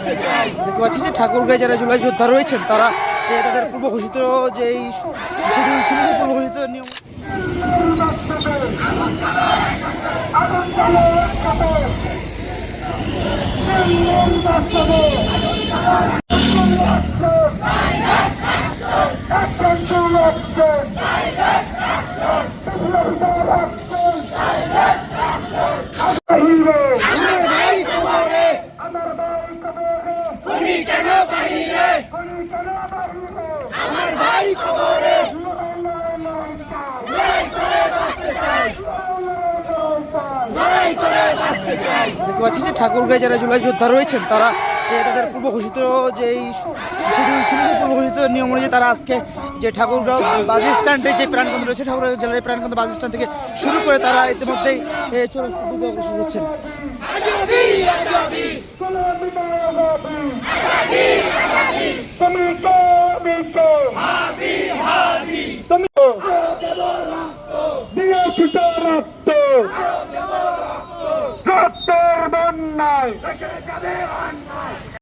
দেখতে পাচ্ছি যে ঠাকুরগাঁয়ে যারা জুলাই যোদ্ধা রয়েছেন তারা তাদের পূর্ব ঘোষিত যে শিডিউল ছিল সেই পূর্ব ঘোষিত নিয়ম দেখতে পাচ্ছি যে ঠাকুরগাঁয়ে যারা জুলাই যোদ্ধা রয়েছেন তারা তাদের পূর্ব ঘোষিত যে শিডিউল ছিল সেই পূর্ব ঘোষিত নিয়ম অনুযায়ী তারা আজকে যে ঠাকুরগাঁও বাস স্ট্যান্ডে যে প্রাণকেন্দ্র রয়েছে ঠাকুরগাঁও জেলার প্রাণকেন্দ্র বাস স্ট্যান্ড থেকে শুরু করে তারা ইতিমধ্যেই চৌরাস্তার দিকে অগ্রসর হচ্ছেন। রক্তের বন্যায়